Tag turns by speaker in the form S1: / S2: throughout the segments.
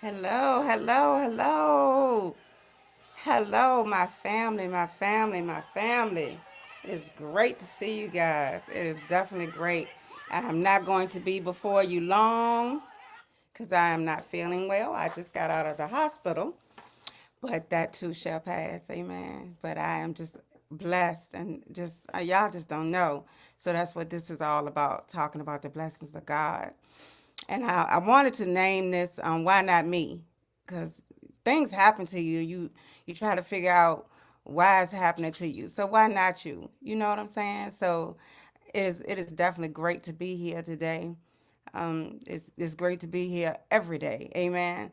S1: Hello, hello, hello. Hello, my family, my family, my family. It is great to see you guys. It is definitely great. I am not going to be before you long because I am not feeling well. I just got out of the hospital, but that too shall pass. Amen. But I am just blessed and just, y'all just don't know. So that's what this is all about, talking about the blessings of God. And I wanted to name this "Why Not Me," because things happen to you. You try to figure out why it's happening to you. So why not you? You know what I'm saying? So it is definitely great to be here today. It's great to be here every day. Amen.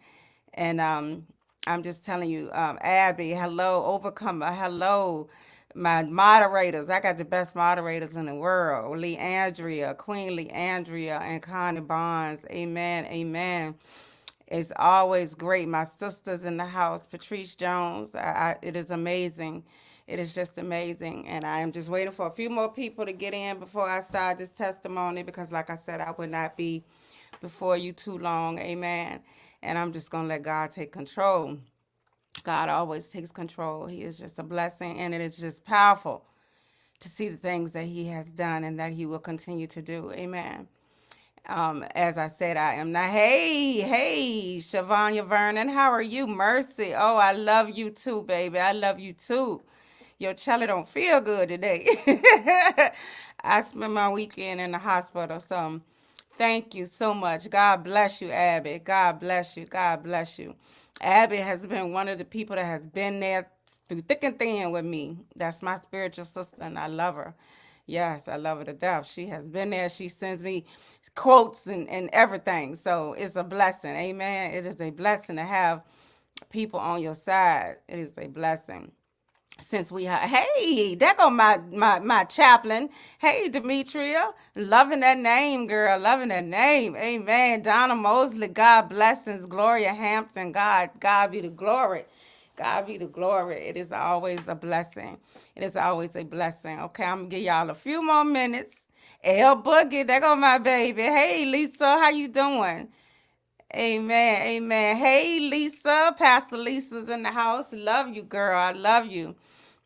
S1: And I'm just telling you, Abby, hello, Overcomer, hello, my moderators. I got the best moderators in the world. Leandria, Queen Leandria, and Connie Barnes. Amen, amen. It's always great. My sisters in the house, Patrice Jones. It is amazing. It is just amazing. And I am just waiting for a few more people to get in before I start this testimony because, like I said, I would not be before you too long. Amen. And I'm just going to let God take control. God always takes control. He is just a blessing, and it is just powerful to see the things that He has done and that He will continue to do. Amen. As I said, I am not. Hey, Shavanya Vernon, how are you? Mercy. Oh, I love you too, baby. I love you too. Your cello don't feel good today. I spent my weekend in the hospital, so thank you so much. God bless you, Abby. God bless you. God bless you. Abby has been one of the people that has been there through thick and thin with me. That's my spiritual sister, and I love her. Yes, I love her to death. She has been there. She sends me quotes and everything. So it's a blessing. Amen. It is a blessing to have people on your side. It is a blessing. Since we have, hey, there go my chaplain. Hey, Demetria, loving that name, girl, loving that name. Amen. Donna Mosley, God blessings. Gloria Hampton, God be the glory. God be the glory. It is always a blessing. It is always a blessing. Okay, I'm gonna give y'all a few more minutes. L Boogie, there go my baby. Hey, Lisa, how you doing? Amen. Amen. Hey, Lisa. Pastor Lisa's in the house. Love you, girl. I love you.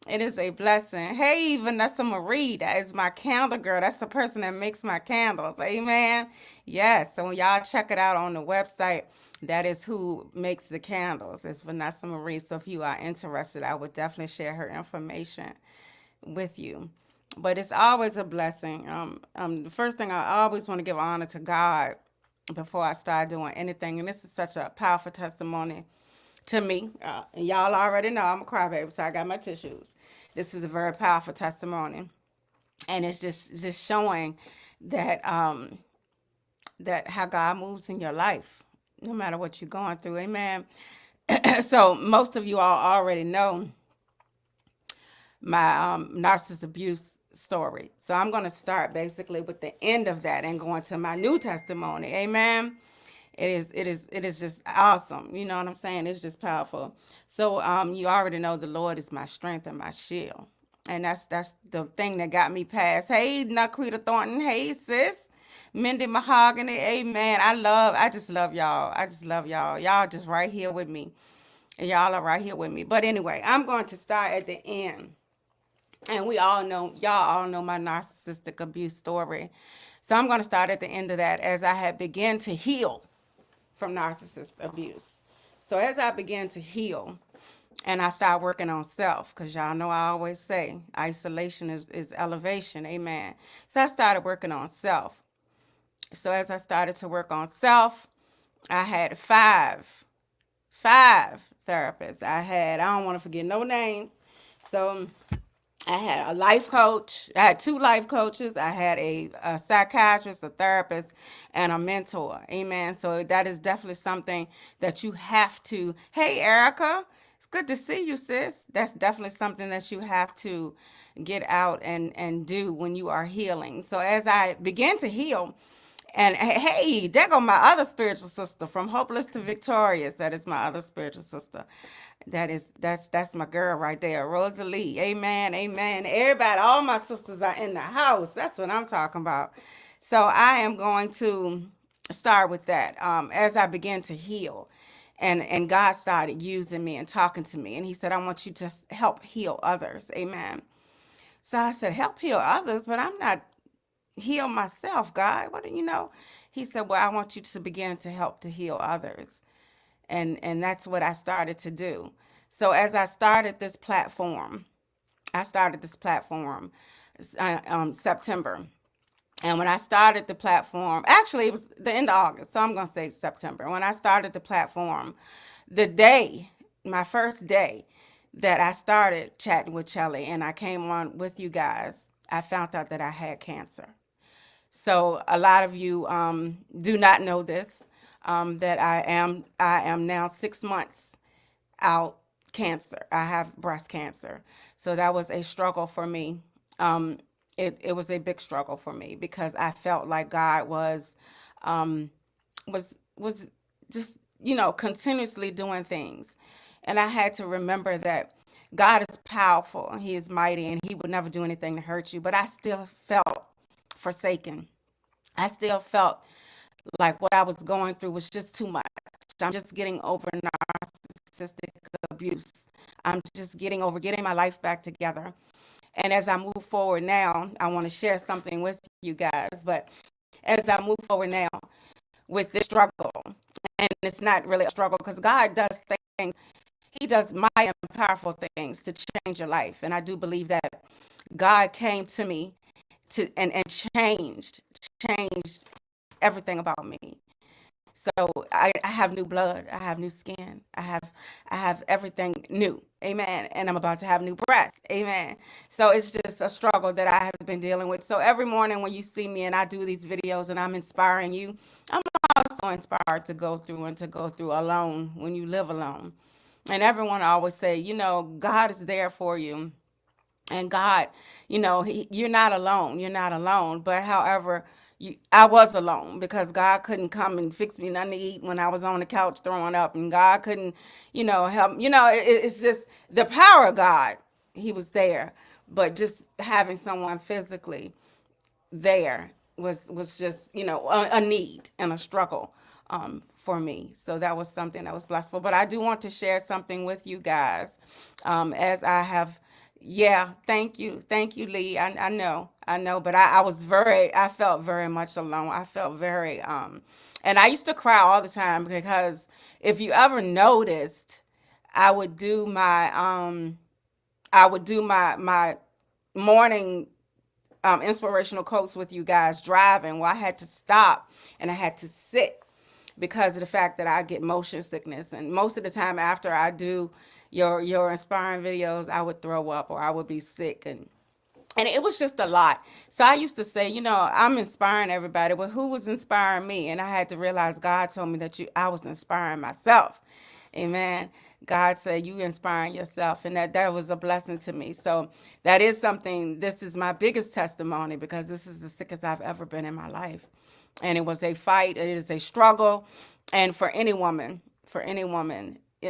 S1: It is a blessing. Hey, Vanessa Marie. That is my candle girl. That's the person that makes my candles. Amen. Yes. So when y'all check it out on the website, that is who makes the candles. It's Vanessa Marie. So if you are interested, I would definitely share her information with you. But it's always a blessing. The first thing I always want to give honor to God before I start doing anything. And this is such a powerful testimony to me. And y'all already know I'm a crybaby, so I got my tissues. This is a very powerful testimony. And it's just showing that that how God moves in your life, no matter what you're going through. Amen. So most of you all already know my narcissist abuse story. So I'm going to start basically with the end of that and go into my new testimony. Amen. It is just awesome. You know what I'm saying? It's just powerful. So you already know the Lord is my strength and my shield. And that's the thing that got me past. Hey, Naquita Thornton. Hey, sis. Mindy Mahogany. Amen. I just love y'all. I just love y'all. Y'all just right here with me. Y'all are right here with me. But anyway, I'm going to start at the end. And y'all all know my narcissistic abuse story. So I'm going to start at the end of that as I had begun to heal from narcissist abuse. So as I began to heal and I started working on self, because y'all know I always say isolation is elevation, amen. So I started working on self. So as I started to work on self, I had five therapists. I don't want to forget no names. So I had a life coach. I had two life coaches. I had a psychiatrist, a therapist, and a mentor. Amen. So that is definitely something that you have to. Hey, Erica, it's good to see you, sis. That's definitely something that you have to get out and do when you are healing. So as I began to heal, and hey, there go my other spiritual sister from hopeless to victorious. That is my other spiritual sister. That's my girl right there, Rosalie. Amen, amen. Everybody, all my sisters are in the house. That's what I'm talking about. So I am going to start with that. As I begin to heal, And God started using me and talking to me, and he said, I want you to help heal others. Amen. So I said, help heal others, but I'm not heal myself, God. What do you know? He said, well, I want you to begin to help to heal others. And that's what I started to do. So as I started this platform, September. And when I started the platform, actually, it was the end of August, so I'm going to say September. When I started the platform, the day, my first day that I started chatting with Shelly and I came on with you guys, I found out that I had cancer. So a lot of you do not know this, that I am now 6 months out cancer. I have breast cancer. So that was a struggle for me. Um, it was a big struggle for me because I felt like God was just, continuously doing things. And I had to remember that God is powerful and he is mighty and he would never do anything to hurt you. But I still felt forsaken. I still felt like what I was going through was just too much. I'm just getting over narcissistic abuse. I'm just getting my life back together. And as I move forward now, I want to share something with you guys. But as I move forward now with this struggle, and it's not really a struggle because God does things, He does mighty and powerful things to change your life. And I do believe that God came to me and changed everything about me. So I have new blood. I have new skin. I have everything new. Amen. And I'm about to have new breath. Amen. So it's just a struggle that I have been dealing with. So every morning when you see me and I do these videos and I'm inspiring you, I'm also inspired to go through and to go through alone when you live alone. And everyone always say, God is there for you. And God, you're not alone. You're not alone. But however, I was alone because God couldn't come and fix me nothing to eat when I was on the couch throwing up, and God couldn't, help. It's just the power of God. He was there, but just having someone physically there was just a need and a struggle for me. So that was something that was blissful. But I do want to share something with you guys, as I have. Yeah, thank you, Lee. I know, but I felt very much alone. I felt very, and I used to cry all the time because if you ever noticed, I would do my, um, I would do my morning inspirational quotes with you guys driving. Well, I had to stop and I had to sit because of the fact that I get motion sickness. And most of the time after I do your inspiring videos, I would throw up or I would be sick, and it was just a lot. So I used to say, I'm inspiring everybody, but who was inspiring me? And I had to realize God told me that I was inspiring myself. Amen. God said you inspiring yourself, and that was a blessing to me. So that is something. This is my biggest testimony because this is the sickest I've ever been in my life, and it was a fight. It is a struggle, and for any woman,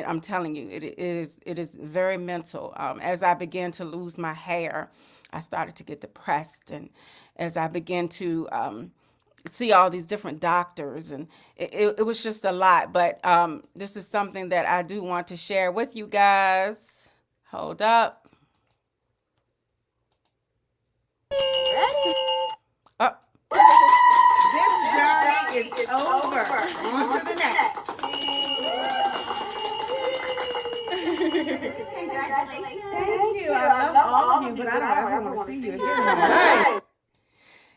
S1: I'm telling you, it is very mental. As I began to lose my hair, I started to get depressed, and as I began to see all these different doctors, and it was just a lot. But this is something that I do want to share with you guys. Hold up. Oh, this journey is over. On to the next. Thank you. I love all of you, but I don't ever want to see you again in my life.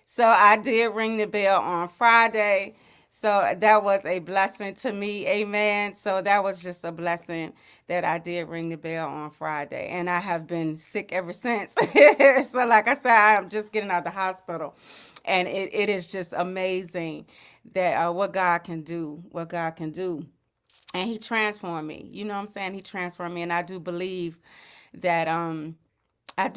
S1: So I did ring the bell on Friday. So that was a blessing to me. Amen. So that was just a blessing that I did ring the bell on Friday. And I have been sick ever since. So like I said, I'm just getting out of the hospital. And it is just amazing that what God can do, what God can do. And he transformed me. You know what I'm saying? He transformed me. And that I do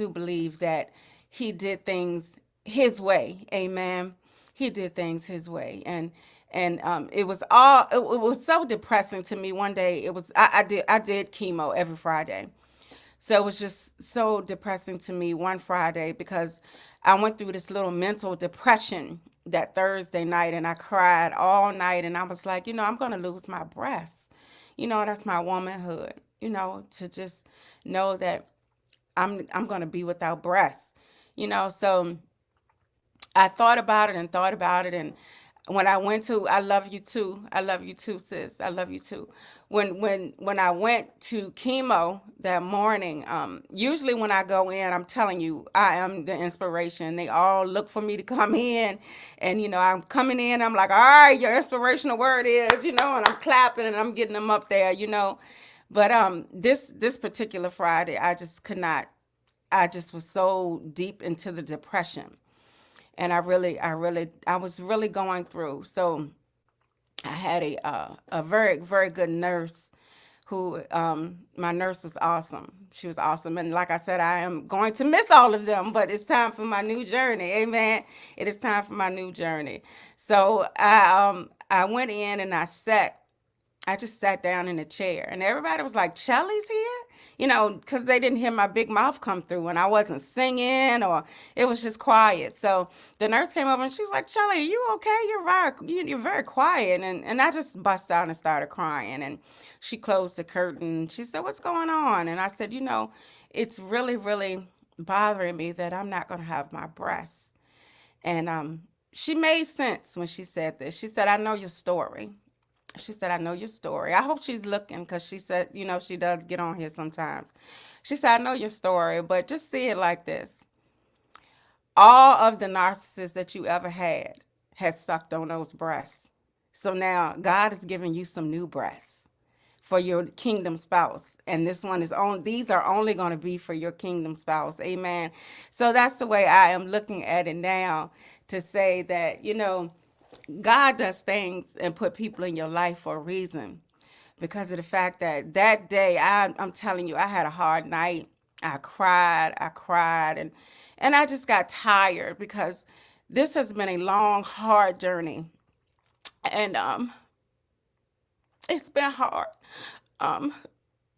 S1: believe that he did things his way. Amen. He did things his way. And it was so depressing to me. One day I did chemo every Friday. So it was just so depressing to me one Friday because I went through this little mental depression that Thursday night, and I cried all night, and I was like, I'm going to lose my breath. That's my womanhood, to just know that I'm going to be without breasts. So I thought about it and thought about it, and when I went to, I love you too. I love you too, sis. I love you too. When I went to chemo that morning, usually when I go in, I'm telling you, I am the inspiration. They all look for me to come in, and I'm coming in. I'm like, all right, your inspirational word is, and I'm clapping and I'm getting them up there. But this particular Friday, I just could not. I just was so deep into the depression, and I was really going through. So I had a very very good nurse who my nurse was awesome. She was awesome, and like I said, I am going to miss all of them, but it's time for my new journey. Amen. It is time for my new journey. So I went in and I just sat down in a chair, and everybody was like, Shelly's here? Because they didn't hear my big mouth come through, and I wasn't singing, or it was just quiet. So the nurse came over and she was like, Shelly, are you okay? You're very quiet. And I just bust out and started crying. And she closed the curtain. She said, what's going on? And I said, it's really, really bothering me that I'm not going to have my breasts. And she made sense when she said this. She said, I know your story. She said, I know your story. I hope she's looking, because she said, she does get on here sometimes. She said, I know your story, but just see it like this. All of the narcissists that you ever had sucked on those breasts. So now God is giving you some new breasts for your kingdom spouse. And these are only going to be for your kingdom spouse. Amen. So that's the way I am looking at it now, to say that, God does things and put people in your life for a reason, because of the fact that that day, I'm telling you, I had a hard night. I cried, and I just got tired, because this has been a long, hard journey, and it's been hard, um,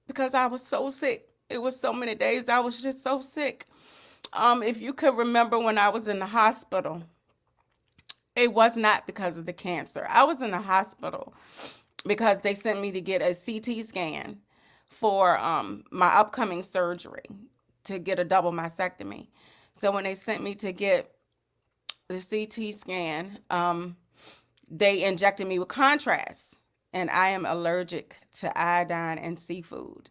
S1: because I was so sick. It was so many days I was just so sick. If you could remember when I was in the hospital, it was not because of the cancer. I was in the hospital because they sent me to get a CT scan for my upcoming surgery to get a double mastectomy. So when they sent me to get the CT scan, they injected me with contrast, and I am allergic to iodine and seafood.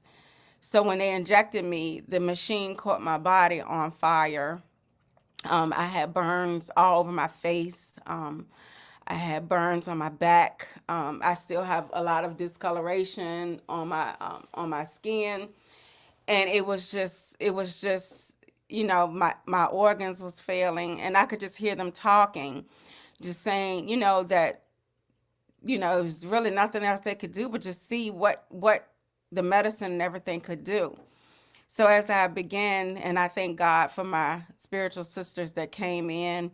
S1: So when they injected me, the machine caught my body on fire. I had burns all over my face. I had burns on my back. I still have a lot of discoloration on my skin, and it was just my organs was failing, and I could just hear them talking, just saying that it was really nothing else they could do but just see what the medicine and everything could do. So as I began, and I thank God for my spiritual sisters that came in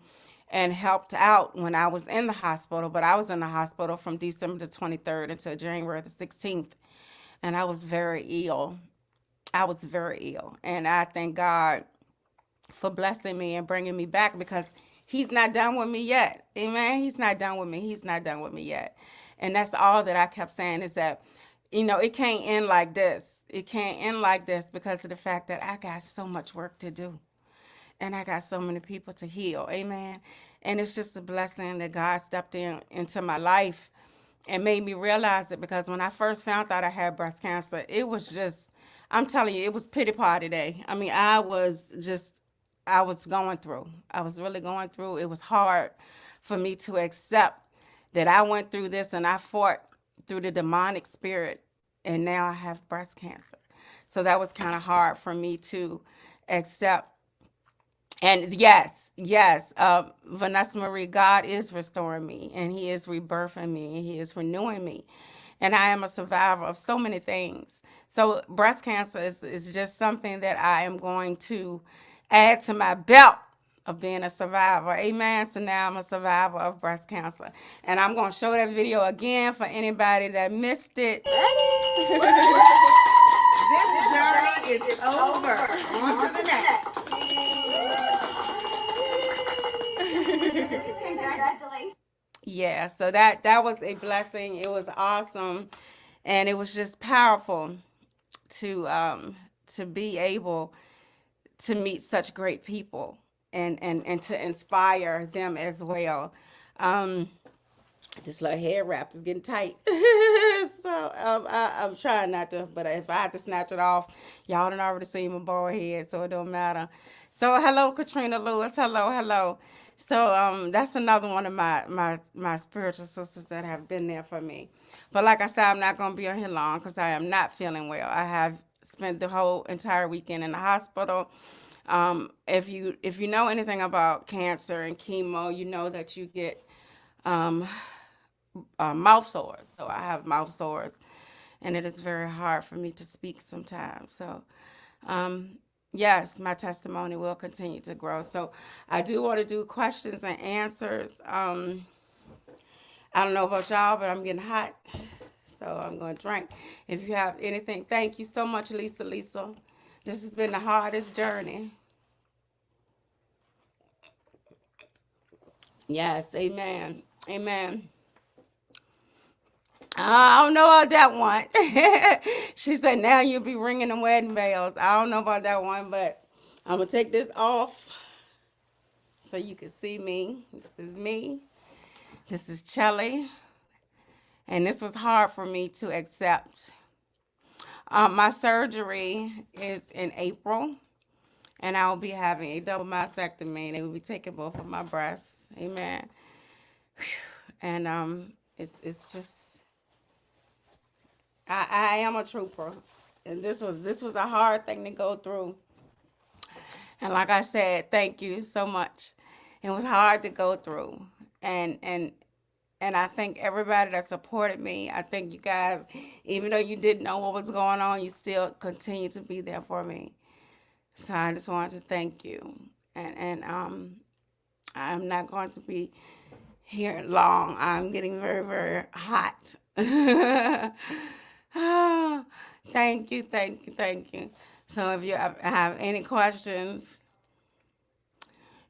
S1: and helped out when I was in the hospital. But I was in the hospital from December the 23rd until January the 16th. And I was very ill. I was very ill. And I thank God for blessing me and bringing me back, because He's not done with me yet. Amen. He's not done with me. He's not done with me yet. And that's all that I kept saying, is that, it can't end like this. It can't end like this, because of the fact that I got so much work to do, and I got so many people to heal. Amen. And it's just a blessing that God stepped into my life and made me realize it, because when I first found out I had breast cancer, it was just, I'm telling you, it was pity party day. I mean, I was going through. I was really going through. It was hard for me to accept that I went through this, and I fought through the demonic spirit, and now I have breast cancer. So that was kind of hard for me to accept. And yes, Vanessa Marie, God is restoring me, and He is rebirthing me, and He is renewing me. And I am a survivor of so many things. So breast cancer is just something that I am going to add to my belt of being a survivor. Amen. So now I'm a survivor of breast cancer. And I'm going to show that video again for anybody that missed it. This journey is over. On to the next.
S2: Congratulations.
S1: Yeah, so that was a blessing. It was awesome. and it was just powerful to be able to meet such great people and to inspire them as well. Um, this little hair wrap is getting tight. So I'm trying not to, but if I have to snatch it off, y'all done already seen my bald head, so it don't matter. So hello, Katrina Lewis. Hello, hello. So that's another one of my spiritual sisters that have been there for me. But like I said, I'm not gonna be on here long because I am not feeling well. I have spent the whole entire weekend in the hospital. If you know anything about cancer and chemo, you know that you get um, mouth sores. So I have mouth sores, and it is very hard for me to speak sometimes. So, um, yes, my testimony will continue to grow. So, I do want to do questions and answers. I don't know about y'all, but I'm getting hot, so I'm going to drink. If you have anything, thank you so much, Lisa. Lisa, this has been the hardest journey. Yes, amen, amen. I don't know about that one. She said, now you'll be ringing the wedding bells. I don't know about that one, but I'm going to take this off so you can see me. This is me. This is Chelly. And this was hard for me to accept. My surgery is in April, and I will be having a double mastectomy. They will be taking both of my breasts. Amen. And it's just I am a trooper, and this was a hard thing to go through. And like I said, thank you so much. It was hard to go through, and and and I thank everybody that supported me. I thank you guys, even though you didn't know what was going on, you still continue to be there for me. So I just wanted to thank you, and I'm not going to be here long. I'm getting very, very hot. Ah, thank you, thank you, thank you. So if you have any questions,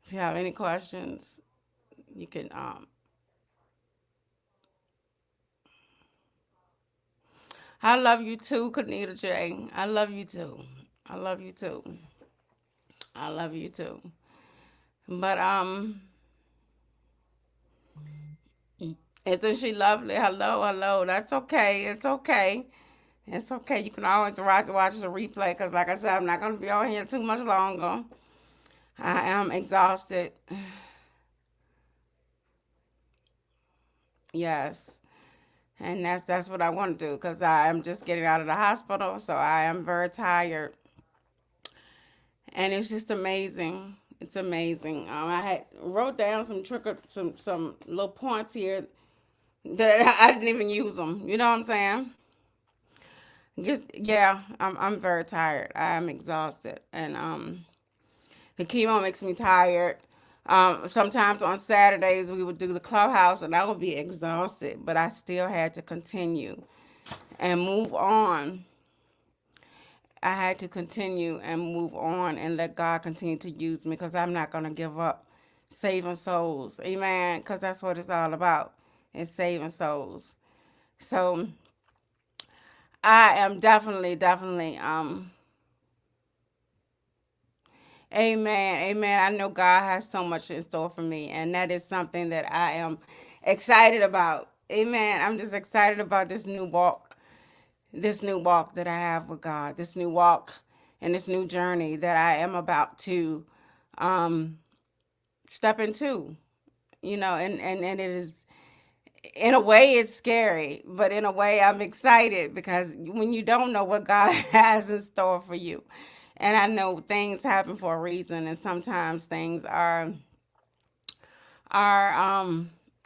S1: if you have any questions, you can. I love you too, Kanita J. I love you too. I love you too. I love you too. But isn't she lovely? Hello, hello. That's okay. It's okay. It's okay. You can always watch the replay because, like I said, I'm not gonna be on here too much longer. I am exhausted. Yes, and that's what I want to do because I am just getting out of the hospital, so I am very tired, and it's just amazing. It's amazing. I had wrote down some little points here that I didn't even use them. You know what I'm saying? Just yeah, I'm very tired. I am exhausted, and the chemo makes me tired. Sometimes on Saturdays we would do the clubhouse, and I would be exhausted, but I still had to continue and move on. I had to continue and move on and let God continue to use me because I'm not gonna give up saving souls. Amen. Because that's what it's all about. It's saving souls. So I am definitely, definitely, amen, amen. I know God has so much in store for me, and that is something that I am excited about. Amen. I'm just excited about this new walk that I have with God, this new walk and this new journey that I am about to um, step into. And it is, in a way, it's scary, but in a way, I'm excited because when you don't know what God has in store for you, and I know things happen for a reason, and sometimes things are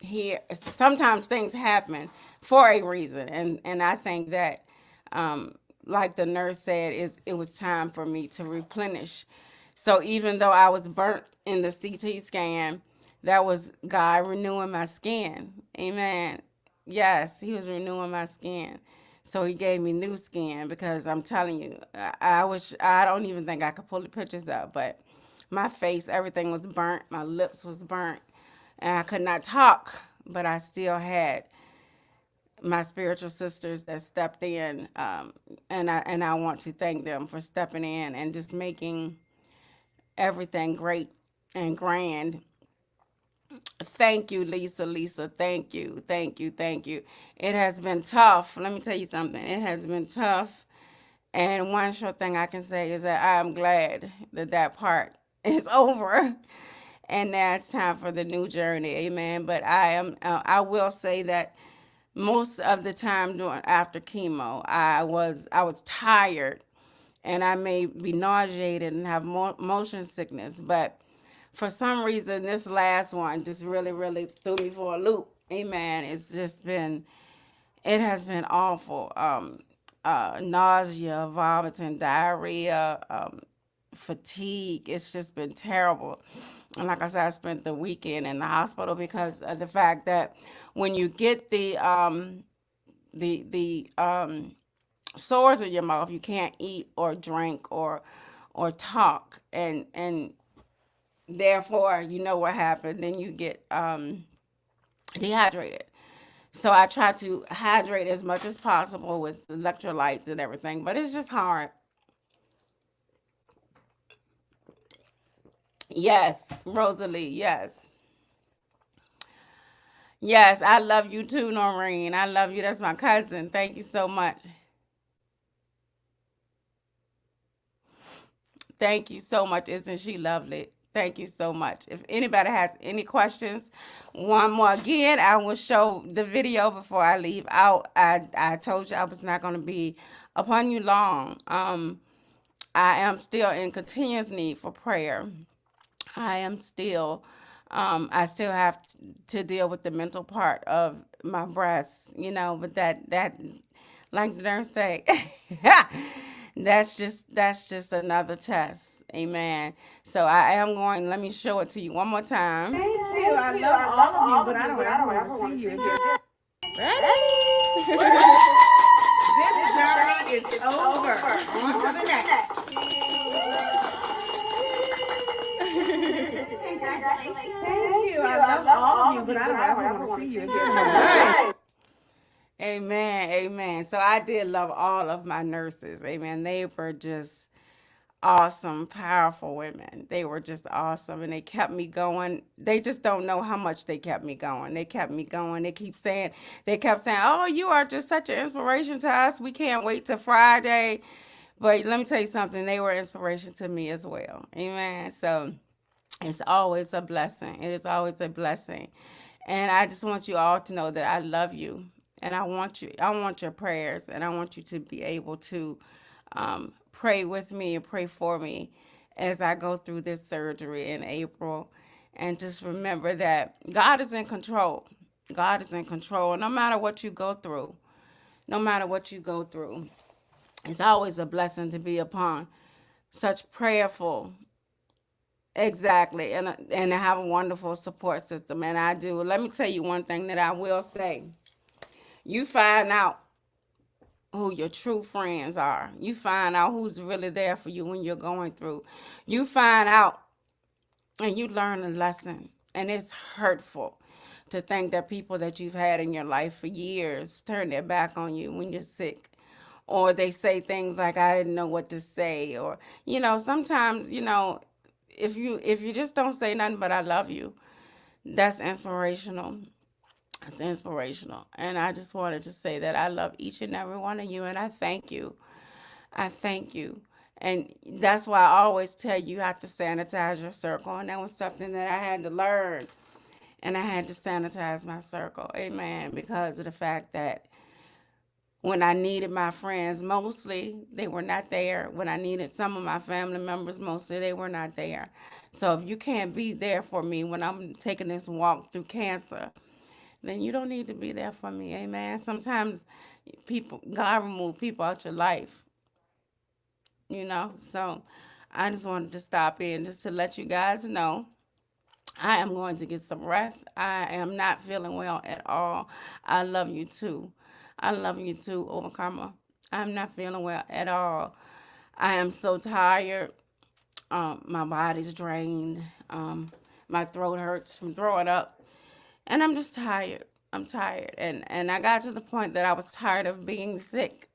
S1: here. Sometimes things happen for a reason, and I think that, um, like the nurse said, it was time for me to replenish. So even though I was burnt in the CT scan, that was God renewing my skin. Amen. Yes, He was renewing my skin. So He gave me new skin because I'm telling you, I don't even think I could pull the pictures up, but my face, everything was burnt. My lips was burnt, and I could not talk, but I still had my spiritual sisters that stepped in, and I want to thank them for stepping in and just making everything great and grand. Thank you, Lisa. Lisa, thank you, thank you, thank you. It has been tough. Let me tell you something. It has been tough. And one sure thing I can say is that I'm glad that that part is over. And now it's time for the new journey. Amen. But I will say that most of the time during after chemo, I was tired, and I may be nauseated and have motion sickness. But for some reason, this last one just really, really threw me for a loop. Amen. It has been awful. Nausea, vomiting, diarrhea, fatigue. It's just been terrible. And like I said, I spent the weekend in the hospital because of the fact that when you get the sores in your mouth, you can't eat or drink or talk, and therefore you know what happened. Then you get dehydrated. So I try to hydrate as much as possible with electrolytes and everything, but it's just hard. Yes, Rosalie. Yes, yes. I love you too, Noreen. I love you. That's my cousin. Thank you so much. Thank you so much. Isn't she lovely? Thank you so much. If anybody has any questions, one more again, I will show the video before I leave out. I told you I was not going to be upon you long. I am still in continuous need for prayer. I am still, I still have to deal with the mental part of my breast, but like the nurse say, that's just another test. Amen. So I am going, let me show it to you one more time.
S2: Thank you. I love all of you, but I don't ever want to see you again. Ready? This journey is over. On to the next. Thank you. I love all of you, but I don't ever want to see you again.
S1: Amen. Amen. So I did love all of my nurses. Amen. They were just awesome, powerful women. They were just awesome, and they kept me going. They just don't know how much they kept me going. They kept me going. They kept saying, "Oh, you are just such an inspiration to us. We can't wait till Friday." But let me tell you something. They were inspiration to me as well. Amen. So it's always a blessing. It is always a blessing. And I just want you all to know that I love you. And I want your prayers, and I want you to be able to pray with me and pray for me as I go through this surgery in April. And just remember that God is in control. God is in control. No matter what you go through, no matter what you go through, it's always a blessing to be upon such prayerful. Exactly, and to have a wonderful support system, and I do. Let me tell you one thing that I will say: you find out who your true friends are. You find out who's really there for you when you're going through. You find out, and you learn a lesson, and it's hurtful to think that people that you've had in your life for years turn their back on you when you're sick, or they say things like I didn't know what to say, or sometimes if you just don't say nothing but I love you, that's inspirational. It's inspirational. And I just wanted to say that I love each and every one of you, and I thank you. I thank you. And that's why I always tell you, you have to sanitize your circle. And that was something that I had to learn. And I had to sanitize my circle. Amen. Because of the fact that when I needed my friends, mostly they were not there. When I needed some of my family members, mostly they were not there. So if you can't be there for me when I'm taking this walk through cancer, then you don't need to be there for me. Amen. Sometimes God remove people out your life, So I just wanted to stop in just to let you guys know I am going to get some rest. I am not feeling well at all. I love you too. I love you too, Overcomer. I'm not feeling well at all. I am so tired. My body's drained. My throat hurts from throwing up. And I'm just tired. I'm tired. And I got to the point that I was tired of being sick.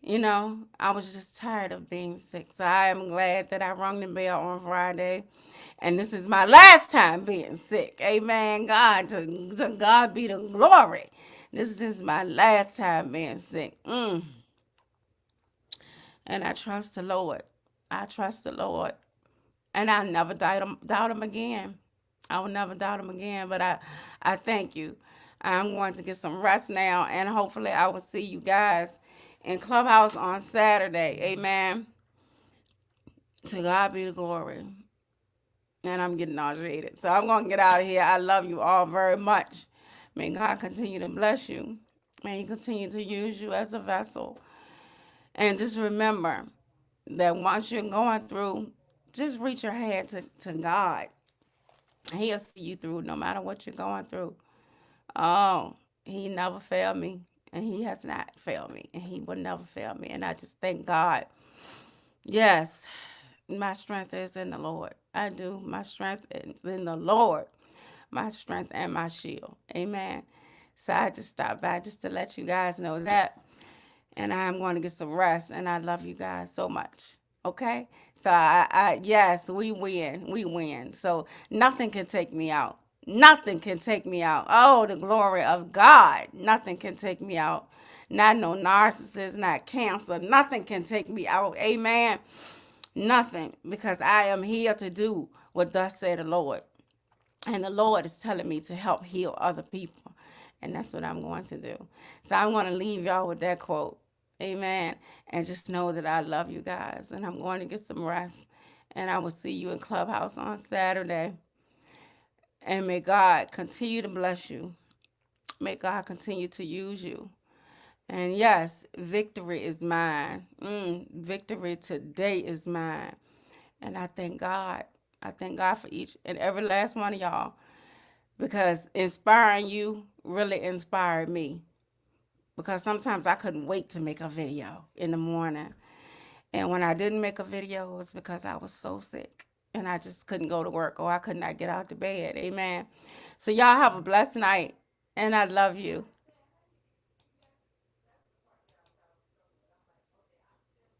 S1: I was just tired of being sick. So I am glad that I rung the bell on Friday. And this is my last time being sick. Amen. To God be the glory. This is my last time being sick. And I trust the Lord. I trust the Lord. And I'll never doubt him again. I will never doubt him again. But I thank you. I'm going to get some rest now. And hopefully I will see you guys in Clubhouse on Saturday. Amen. To God be the glory. And I'm getting nauseated. So I'm going to get out of here. I love you all very much. May God continue to bless you. May He continue to use you as a vessel. And just remember that once you're going through, just reach your hand to God. He'll see you through no matter what you're going through. Oh, He never failed me. And He has not failed me. And He will never fail me. And I just thank God. Yes, my strength is in the Lord. I do. My strength is in the Lord. My strength and my shield. Amen. So I just stopped by just to let you guys know that. And I'm going to get some rest. And I love you guys so much. Okay? So yes, we win. We win. So nothing can take me out. Nothing can take me out. Oh, the glory of God. Nothing can take me out. Not no narcissist, not cancer. Nothing can take me out. Amen. Nothing. Because I am here to do what thus said the Lord. And the Lord is telling me to help heal other people. And that's what I'm going to do. So I'm going to leave y'all with that quote. Amen. And just know that I love you guys. And I'm going to get some rest. And I will see you in Clubhouse on Saturday. And may God continue to bless you. May God continue to use you. And yes, victory is mine. Victory today is mine. And I thank God. I thank God for each and every last one of y'all. Because inspiring you really inspired me. Because sometimes I couldn't wait to make a video in the morning. And when I didn't make a video, it was because I was so sick. And I just couldn't go to work or I could not get out of bed. Amen. So y'all have a blessed night. And I love you.